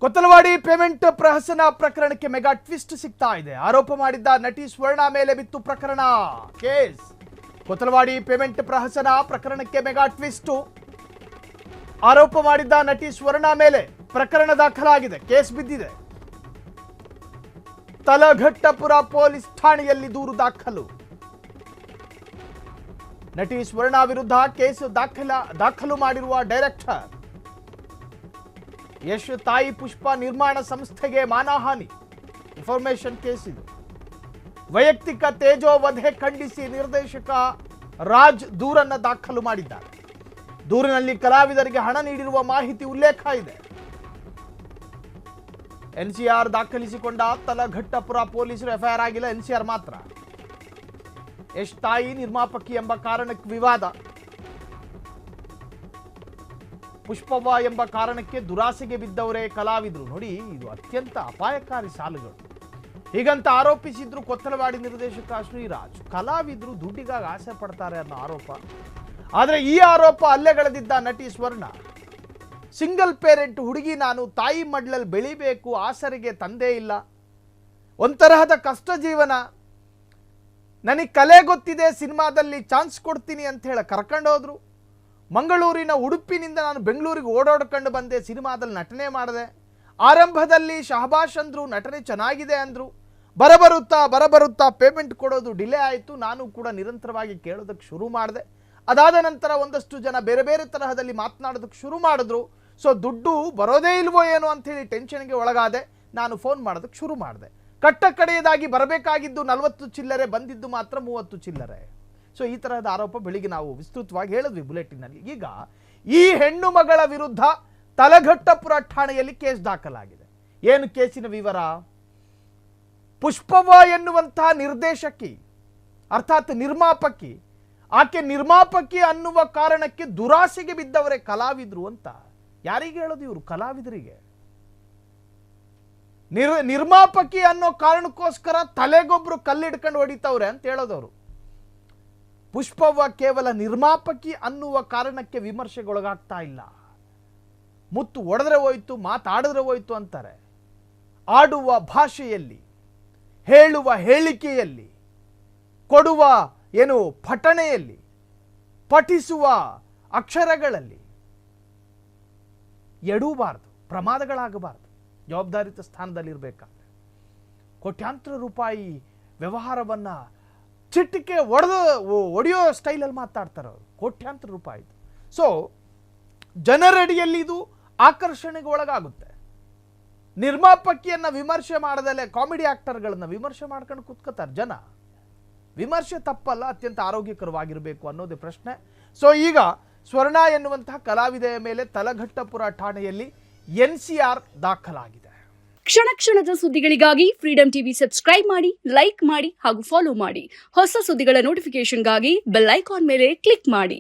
Kothalavadi payment ಪ್ರಹಸನ ಪ್ರಕರಣಕ್ಕೆ mega twist ಸಿಗ್ತಾ ಇದೆ. ಆರೋಪ ಮಾಡಿದ್ದ ನಟಿ ಸ್ವರ್ಣ ಮೇಲೆ ಬಿತ್ತು ಪ್ರಕರಣ. ಕೇಸ್ ಕೊತ್ತಲವಾಡಿ ಪೇಮೆಂಟ್ ಪ್ರಹಸನ ಪ್ರಕರಣಕ್ಕೆ ಮೆಗಾ ಟ್ವಿಸ್ಟ್. ಆರೋಪ ಮಾಡಿದ್ದ ನಟಿ ಸ್ವರ್ಣ ಮೇಲೆ ಪ್ರಕರಣ ದಾಖಲಾಗಿದೆ. ಕೇಸ್ ಬಿದ್ದಿದೆ. ತಲಘಟ್ಟಪುರ ಪೊಲೀಸ್ ಠಾಣೆಯಲ್ಲಿ ದೂರು ದಾಖಲು. ನಟಿ ಸ್ವರ್ಣ ವಿರುದ್ಧ ಕೇಸ್ ದಾಖಲು ಮಾಡಿರುವ ಡೈರೆಕ್ಟರ್ ಯಶ್ ತಾಯಿ ಪುಷ್ಪ ನಿರ್ಮಾಣ ಸಂಸ್ಥೆಗೆ ಮಾನಹಾನಿ ಇನ್ಫಾರ್ಮೇಶನ್ ಕೇಸ್ ಇದು. ವೈಯಕ್ತಿಕ ತೇಜೋವಧೆ ಖಂಡಿಸಿ ನಿರ್ದೇಶಕ ರಾಜ್ ದೂರನ್ನ ದಾಖಲು ಮಾಡಿದ್ದಾರೆ. ದೂರಿನಲ್ಲಿ ಕಲಾವಿದರಿಗೆ ಹಣ ನೀಡಿರುವ ಮಾಹಿತಿ ಉಲ್ಲೇಖ ಇದೆ. ಎನ್ಸಿಆರ್ ದಾಖಲಿಸಿಕೊಂಡ ತಲಘಟ್ಟಪುರ ಪೊಲೀಸರು ಎಫ್ಐಆರ್ ಆಗಿಲ್ಲ, ಎನ್ಸಿಆರ್ ಮಾತ್ರ. ಯಶ್ ತಾಯಿ ನಿರ್ಮಾಪಕಿ ಎಂಬ ಕಾರಣಕ್ಕೆ ವಿವಾದ, ಪುಷ್ಪವ್ವ ಎಂಬ ಕಾರಣಕ್ಕೆ ದುರಾಸೆಗೆ ಬಿದ್ದವರೇ ಕಲಾವಿದರು. ನೋಡಿ, ಇದು ಅತ್ಯಂತ ಅಪಾಯಕಾರಿ ಸಾಲುಗಳು. ಹೀಗಂತ ಆರೋಪಿಸಿದ್ರು ಕೊತ್ತಲವಾಡಿ ನಿರ್ದೇಶಕ ಶ್ರೀರಾಜ್. ಕಲಾವಿದರು ದುಡ್ಡಿಗಾಗಿ ಆಸೆ ಪಡ್ತಾರೆ ಅನ್ನೋ ಆರೋಪ. ಆದರೆ ಈ ಆರೋಪ ಅಲ್ಲೆಗಳೆದಿದ್ದ ನಟಿ ಸ್ವರ್ಣ. ಸಿಂಗಲ್ ಪೇರೆಂಟ್ ಹುಡುಗಿ, ನಾನು ತಾಯಿ ಮಡ್ಲಲ್ಲಿ ಬೆಳಿಬೇಕು, ಆಸರೆಗೆ ತಂದೆ ಇಲ್ಲ, ಒಂತರಹದ ಕಷ್ಟ ಜೀವನ, ನನಗೆ ಕಲೆ ಗೊತ್ತಿದೆ, ಸಿನಿಮಾದಲ್ಲಿ ಚಾನ್ಸ್ ಕೊಡ್ತೀನಿ ಅಂತ ಹೇಳಿ ಕರ್ಕೊಂಡೋದ್ರು. ಮಂಗಳೂರಿನ ಉಡುಪಿನಿಂದ ನಾನು ಬೆಂಗಳೂರಿಗೆ ಓಡಾಡ್ಕೊಂಡು ಬಂದೆ, ಸಿನಿಮಾದಲ್ಲಿ ನಟನೆ ಮಾಡಿದೆ. ಆರಂಭದಲ್ಲಿ ಶಹಬಾಷ್ ಅಂದರು, ನಟನೆ ಚೆನ್ನಾಗಿದೆ ಅಂದರು. ಬರಬರುತ್ತಾ ಪೇಮೆಂಟ್ ಕೊಡೋದು ಡಿಲೇ ಆಯಿತು. ನಾನು ಕೂಡ ನಿರಂತರವಾಗಿ ಕೇಳೋದಕ್ಕೆ ಶುರು ಮಾಡಿದೆ. ಅದಾದ ನಂತರ ಒಂದಷ್ಟು ಜನ ಬೇರೆ ಬೇರೆ ತರಹದಲ್ಲಿ ಮಾತನಾಡೋದಕ್ಕೆ ಶುರು ಮಾಡಿದ್ರು. ಸೊ ದುಡ್ಡು ಬರೋದೇ ಇಲ್ವೋ ಏನೋ ಅಂಥೇಳಿ ಟೆನ್ಷನ್ಗೆ ಒಳಗಾದೆ. ನಾನು ಫೋನ್ ಮಾಡೋದಕ್ಕೆ ಶುರು ಮಾಡಿದೆ. ಕಟ್ಟ ಕಡೆಯದಾಗಿ ಬರಬೇಕಾಗಿದ್ದು 40 ಚಿಲ್ಲರೆ, ಬಂದಿದ್ದು ಮಾತ್ರ 30 ಚಿಲ್ಲರೆ. ಸೊ ಈ ತರಹದ ಆರೋಪ ಬೆಳಿಗ್ಗೆ ನಾವು ವಿಸ್ತೃತವಾಗಿ ಹೇಳಿದ್ವಿ ಬುಲೆಟಿನ್ನಲ್ಲಿ. ಈಗ ಈ ಹೆಣ್ಣು ಮಗಳ ವಿರುದ್ಧ ತಲಘಟ್ಟಪುರ ಠಾಣೆಯಲ್ಲಿ ಕೇಸ್ ದಾಖಲಾಗಿದೆ. ಏನು ಕೇಸಿನ ವಿವರ? ಪುಷ್ಪವ್ವ ಎನ್ನುವಂತಹ ನಿರ್ದೇಶಕಿ, ಅರ್ಥಾತ್ ನಿರ್ಮಾಪಕಿ, ಆಕೆ ನಿರ್ಮಾಪಕಿ ಅನ್ನುವ ಕಾರಣಕ್ಕೆ ದುರಾಸೆಗೆ ಬಿದ್ದವರೇ ಕಲಾವಿದರು ಅಂತ. ಯಾರಿಗೆ ಹೇಳೋದು ಇವರು? ಕಲಾವಿದರಿಗೆ. ನಿರ್ಮಾಪಕಿ ಅನ್ನೋ ಕಾರಣಕ್ಕೋಸ್ಕರ ತಲೆಗೊಬ್ರು ಕಲ್ಲಿಡ್ಕೊಂಡು ಹೊಡಿತವ್ರೆ ಅಂತ ಹೇಳೋದವರು. ಪುಷ್ಪವ್ವ ಕೇವಲ ನಿರ್ಮಾಪಕಿ ಅನ್ನುವ ಕಾರಣಕ್ಕೆ ವಿಮರ್ಶೆಗೊಳಗಾಗ್ತಾ ಇಲ್ಲ. ಮುತ್ತು ಒಡೆದ್ರೆ ಹೋಯ್ತು, ಮಾತಾಡಿದ್ರೆ ಹೋಯ್ತು ಅಂತಾರೆ. ಆಡುವ ಭಾಷೆಯಲ್ಲಿ, ಹೇಳುವ ಹೇಳಿಕೆಯಲ್ಲಿ, ಕೊಡುವ ಪಠಣೆಯಲ್ಲಿ, ಪಠಿಸುವ ಅಕ್ಷರಗಳಲ್ಲಿ ಎಡೂಬಾರ್ದು, ಪ್ರಮಾದಗಳಾಗಬಾರ್ದು. ಜವಾಬ್ದಾರಿತ ಸ್ಥಾನದಲ್ಲಿರಬೇಕಾದ್ರೆ ಕೋಟ್ಯಾಂತರ ರೂಪಾಯಿ ವ್ಯವಹಾರವನ್ನು ಚಿಟ್ಟಿಕೆ ಒಡೆಯೋ ಸ್ಟೈಲಲ್ಲಿ ಮಾತಾಡ್ತಾರೆ ಅವರು. ಕೋಟ್ಯಾಂತರ ರೂಪಾಯಿ. ಸೊ ಜನರಡಿಯಲ್ಲಿ ಇದು ಆಕರ್ಷಣೆಗೆ ಒಳಗಾಗುತ್ತೆ. ನಿರ್ಮಾಪಕಿಯನ್ನು ವಿಮರ್ಶೆ ಮಾಡದಲ್ಲೇ ಕಾಮಿಡಿ ಆಕ್ಟರ್ಗಳನ್ನು ವಿಮರ್ಶೆ ಮಾಡ್ಕೊಂಡು ಕೂತ್ಕೋತಾರೆ ಜನ. ವಿಮರ್ಶೆ ತಪ್ಪಲ್ಲ, ಅತ್ಯಂತ ಆರೋಗ್ಯಕರವಾಗಿರಬೇಕು ಅನ್ನೋದೇ ಪ್ರಶ್ನೆ. ಸೊ ಈಗ ಸ್ವರ್ಣ ಎನ್ನುವಂತಹ ಕಲಾವಿದೆಯ ಮೇಲೆ ತಲಘಟ್ಟಪುರ ಠಾಣೆಯಲ್ಲಿ ಎನ್ಸಿಆರ್ ದಾಖಲಾಗಿದೆ. ಕ್ಷಣ ಕ್ಷಣದ ಸುದ್ದಿಗಳಿಗಾಗಿ ಫ್ರೀಡಂ ಟಿವಿ ಸಬ್ಸ್ಕ್ರೈಬ್ ಮಾಡಿ, ಲೈಕ್ ಮಾಡಿ ಹಾಗೂ ಫಾಲೋ ಮಾಡಿ. ಹೊಸ ಸುದ್ದಿಗಳ ನೋಟಿಫಿಕೇಶನ್ಗಾಗಿ ಬೆಲ್ ಐಕಾನ್ ಮೇಲೆ ಕ್ಲಿಕ್ ಮಾಡಿ.